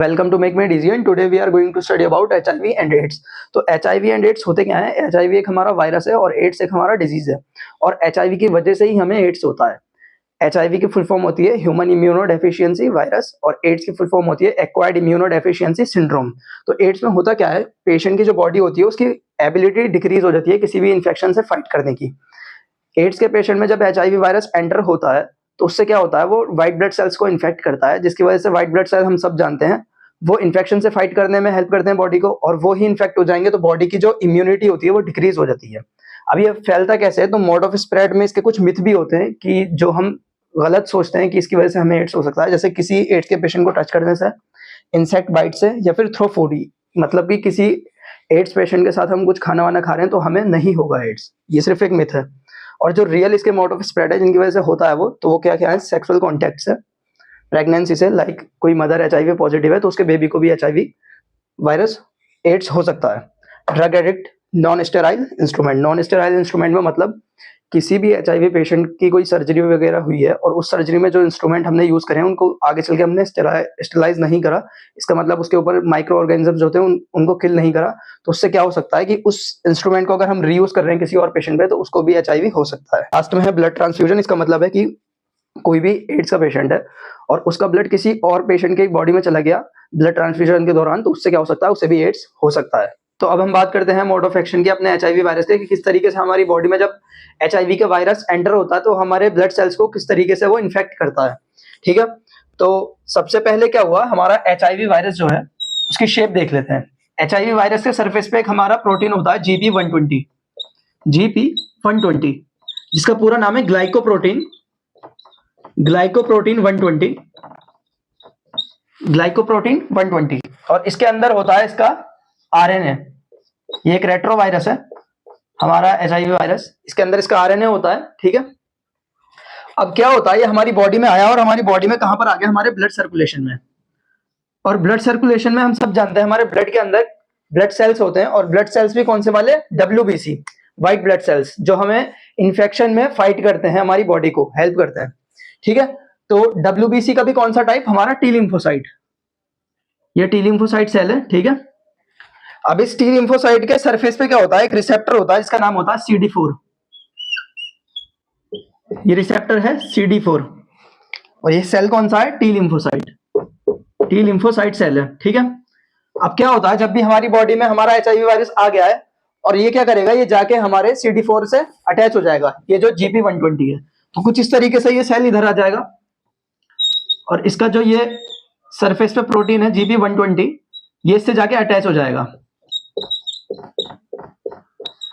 Welcome to make made easy and today we are going to study about HIV and AIDS. तो HIV and AIDS होते क्या है? HIV एक हमारा virus है और एड्स एक हमारा डिजीज है, और एचआईवी की वजह से ही हमें एड्स होता है। एचआईवी की फुल फॉर्म होती है ह्यूमन इम्यूनो डेफिशिएंसी वायरस, और एड्स की फुल फॉर्म होती है एक्वायर्ड इम्यूनो डेफिशिएंसी सिंड्रोम। तो एड्स में होता क्या है, पेशेंट की जो बॉडी होती है उसकी एबिलिटी डिक्रीज हो जाती है किसी भी इन्फेक्शन से फाइट करने की। एड्स के पेशेंट में जब एचआईवी वायरस एंटर होता है तो उससे क्या होता है, वो व्हाइट ब्लड सेल्स को इन्फेक्ट करता है, जिसकी वजह से व्हाइट ब्लड सेल हम सब जानते हैं वो इन्फेक्शन से फाइट करने में हेल्प करते हैं बॉडी को, और वो ही इन्फेक्ट हो जाएंगे तो बॉडी की जो इम्यूनिटी होती है वो डिक्रीज हो जाती है। अब ये फैलता कैसे है, तो मोड ऑफ स्प्रेड में इसके कुछ मिथ भी होते हैं कि जो हम गलत सोचते हैं कि इसकी वजह से हमें एड्स हो सकता है, जैसे किसी एड्स के पेशेंट को टच करने से, इंसेक्ट बाइट से, या फिर थ्रो फूड। मतलब कि किसी एड्स पेशेंट के साथ हम कुछ खाना वाना खा रहे हैं तो हमें नहीं होगा एड्स, ये सिर्फ एक मिथ है। और जो रियल इसके मोड ऑफ स्प्रेड है जिनकी वजह से होता है वो क्या क्या है, सेक्सुअल कॉन्टैक्ट से, प्रेगनेंसी से, लाइक कोई मदर एचआईवी पॉजिटिव है तो उसके बेबी को भी एचआईवी वायरस एड्स हो सकता है। Drug addict, non sterile instrument. Non sterile instrument में मतलब किसी भी एचआईवी पेशेंट की कोई सर्जरी वगैरह हुई है और उस सर्जरी में जो इंस्ट्रूमेंट हमने यूज करे हैं उनको आगे चल के हमने स्टेराइज नहीं करा, इसका मतलब उसके ऊपर माइक्रो ऑर्गेनिजम्स होते हैं उनको किल नहीं करा, तो उससे क्या हो सकता है कि उस इंस्ट्रूमेंट को अगर हम रीयूज कर रहे हैं किसी और पेशेंट पे तो उसको भी एचआईवी हो सकता है। लास्ट में है ब्लड ट्रांसफ्यूजन। इसका मतलब है कि कोई भी एड्स का पेशेंट है और उसका ब्लड किसी और पेशेंट के बॉडी में चला गया ब्लड ट्रांसफ्यूजन के दौरान, तो उससे क्या हो सकता है, उससे भी एड्स हो सकता है। तो अब हम बात करते हैं मोड ऑफ एक्शन की अपने एचआईवी वायरस के, कि किस तरीके से हमारी बॉडी में जब एचआईवी का वायरस एंटर होता है तो हमारे ब्लड सेल्स को किस तरीके से वो इन्फेक्ट करता है। ठीक है, तो सबसे पहले क्या हुआ, हमारा एचआईवी वायरस जो है उसकी शेप देख लेते हैं। एचआईवी वायरस के सरफेस पे एक हमारा प्रोटीन होता है GP120, जिसका पूरा नाम है ग्लाइकोप्रोटीन 120, और इसके अंदर होता है इसका आरएनए। ये एक रेट्रो वायरस है हमारा एचआईवी वायरस, इसके अंदर इसका आरएनए होता है। ठीक है, अब क्या होता है, ये हमारी बॉडी में आया और हमारी बॉडी में कहां पर आ गया, हमारे ब्लड सर्कुलेशन में। और ब्लड सर्कुलेशन में हम सब जानते हैं हमारे ब्लड के अंदर ब्लड सेल्स होते हैं, और ब्लड सेल्स भी कौन से वाले, WBC, व्हाइट ब्लड सेल्स, जो हमें इन्फेक्शन में फाइट करते हैं, हमारी बॉडी को हेल्प करते हैं। ठीक है, तो WBC का भी कौन सा टाइप, हमारा टी लिम्फोसाइट। ये टी लिम्फोसाइट सेल है। ठीक है, अब इस टी लिम्फोसाइट के सरफेस पे क्या होता है, एक रिसेप्टर होता है जिसका नाम होता है CD4। ये रिसेप्टर है CD4, और ये सेल कौन सा है, टी लिम्फोसाइट सेल है। ठीक है, अब क्या होता है, जब भी हमारी बॉडी में हमारा एचआईवी वायरस आ गया है और ये क्या करेगा, ये जाके हमारे CD4 से अटैच हो जाएगा, ये जो GP120 है, तो कुछ इस तरीके से ये सेल इधर आ जाएगा, और इसका जो ये सरफेस पे प्रोटीन है GP120, ये इससे जाके अटैच हो जाएगा।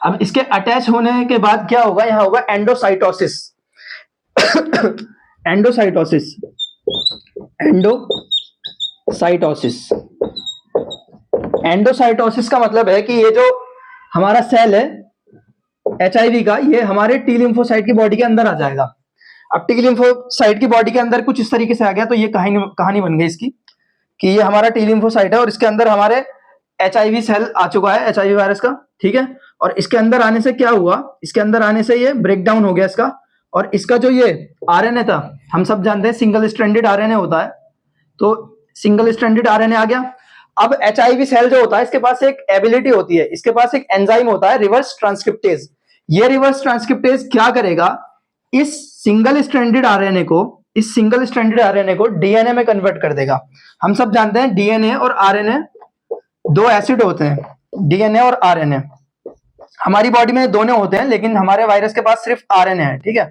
अब इसके अटैच होने के बाद क्या होगा, यहां होगा एंडोसाइटोसिस। एंडोसाइटोसिस का मतलब है कि ये जो हमारा सेल है एचआईवी का, ये हमारे टी लिम्फोसाइट की बॉडी के अंदर आ जाएगा। अब टी लिम्फोसाइट की बॉडी के अंदर कुछ इस तरीके से आ गया, तो ये कहानी बन गई इसकी, कि ये हमारा टी लिम्फोसाइट है और इसके अंदर हमारे एचआईवी सेल आ चुका है एचआईवी वायरस का। ठीक है, और इसके अंदर आने से क्या हुआ, इसके अंदर आने से ये ब्रेक डाउन हो गया इसका, और इसका जो ये आरएनए था, हम सब जानते हैं सिंगल स्ट्रैंडेड आरएनए होता है, तो सिंगल स्ट्रैंडेड आरएनए आ गया। अब एचआईवी सेल जो होता है इसके पास एक एबिलिटी होती है, इसके पास एक एंजाइम होता है रिवर्स ट्रांसक्रिप्टेज। ये रिवर्स ट्रांसक्रिप्टेज क्या करेगा, इस सिंगल स्ट्रैंडेड आरएनए को डीएनए में कन्वर्ट कर देगा। हम सब जानते हैं डीएनए और आरएनए दो एसिड होते हैं, डीएनए और आरएनए। हमारी बॉडी में दोनों होते हैं, लेकिन हमारे वायरस के पास सिर्फ आरएनए है। ठीक है,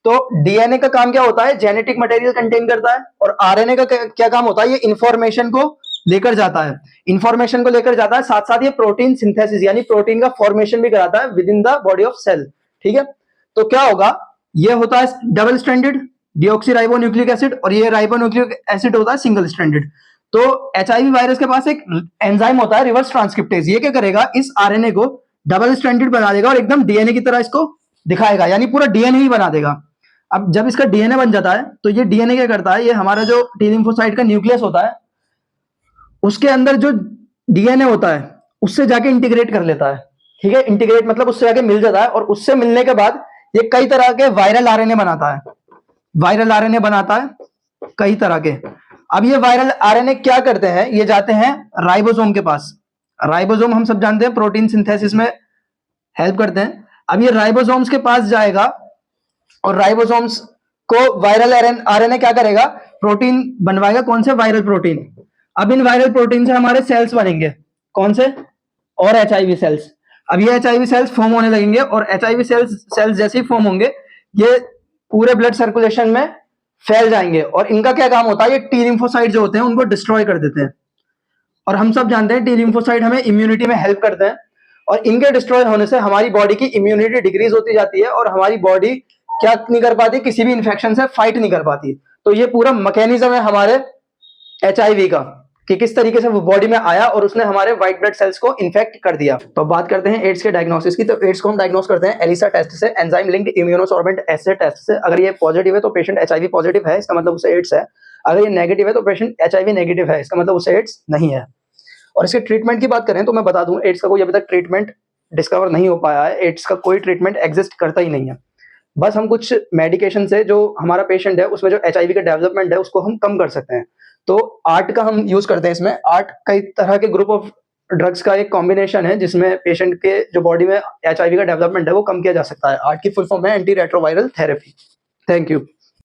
तो डीएनए का काम क्या होता है, जेनेटिक मटेरियल कंटेन करता है, और आरएनए का क्या काम होता है, ये इंफॉर्मेशन को लेकर जाता है, साथ साथ ये प्रोटीन सिंथेसिस यानी प्रोटीन का फॉर्मेशन भी कराता है within the body of cell. ठीक है, तो क्या होगा, ये होता है डबल स्ट्रैंडेड डीऑक्सीराइबोन्यूक्लिक एसिड, और ये राइबोन्यूक्लिक एसिड होता है सिंगल स्ट्रैंडेड। तो एचआईवी वायरस के पास एक एंजाइम होता है रिवर्स ट्रांसक्रिप्टेज, ये क्या करेगा, इस आरएनए को डबल स्ट्रैंडेड बना देगा और एकदम डीएनए की तरह इसको दिखाएगा, यानी पूरा डीएनए ही बना देगा। अब जब इसका डीएनए बन जाता है तो ये डीएनए क्या करता है, ये हमारा जो टी लिम्फोसाइट का न्यूक्लियस होता है उसके अंदर जो डीएनए होता है उससे जाके इंटीग्रेट कर लेता है। ठीक है, इंटीग्रेट मतलब उससे जाके मिल जाता है, और उससे मिलने के बाद ये कई तरह के वायरल आरएनए बनाता है, कई तरह के, अब ये वायरल आरएनए क्या करते हैं, ये जाते हैं राइबोसोम के पास। राइबोसोम हम सब जानते हैं प्रोटीन सिंथेसिस में हेल्प करते हैं। अब ये राइबोसोम्स के पास जाएगा और राइबोसोम्स को वायरल आरएनए क्या करेगा, प्रोटीन बनवाएगा। कौन से, वायरल प्रोटीन। अब इन वायरल प्रोटीन से हमारे सेल्स बनेंगे, कौन से, और एचआईवी सेल्स। अब ये एचआईवी सेल्स फॉर्म होने लगेंगे और एचआईवी सेल्स जैसे ही फॉर्म होंगे ये पूरे ब्लड सर्कुलेशन में फैल जाएंगे और इनका क्या काम होता है, ये टी लिम्फोसाइट जो होते हैं उनको डिस्ट्रॉय कर देते हैं। और हम सब जानते हैं टी लिम्फोसाइट हमें इम्यूनिटी में हेल्प करते हैं और इनके डिस्ट्रॉय होने से हमारी बॉडी की इम्यूनिटी डिक्रीज होती जाती है और हमारी बॉडी क्या नहीं कर पाती, किसी भी इंफेक्शन से फाइट नहीं कर पाती। तो ये पूरा मैकेनिज्म है हमारे एचआईवी का कि किस तरीके से वो बॉडी में आया और उसने हमारे व्हाइट ब्लड सेल्स को इन्फेक्ट कर दिया। तो बात करते हैं एड्स के डायग्नोसिस की। तो एड्स को हम डायग्नोस करते हैं एलिसा टेस्ट से, एंजाइम लिंक्ड इम्यूनोसॉर्बेंट एस्से टेस्ट से। अगर ये पॉजिटिव है तो पेशेंट एचआईवी पॉजिटिव है, इसका मतलब उसे एड्स है। अगर ये नेगेटिव है तो पेशेंट एचआईवी नेगेटिव है, इसका मतलब उसे एड्स नहीं है। और इसके ट्रीटमेंट की बात करें तो मैं बता दूं, एड्स का कोई अभी तक ट्रीटमेंट डिस्कवर नहीं हो पाया है। एड्स का कोई ट्रीटमेंट एग्जिस्ट करता ही नहीं है। बस हम कुछ मेडिकेशन से जो हमारा पेशेंट है उसमें जो एचआईवी का डेवलपमेंट है उसको हम कम कर सकते हैं। तो आर्ट का हम यूज करते हैं इसमें। आर्ट कई तरह के ग्रुप ऑफ ड्रग्स का एक कॉम्बिनेशन है जिसमें पेशेंट के जो बॉडी में एचआईवी का डेवलपमेंट है वो कम किया जा सकता है। आर्ट की फुल फॉर्म है anti retroviral therapy. Thank you.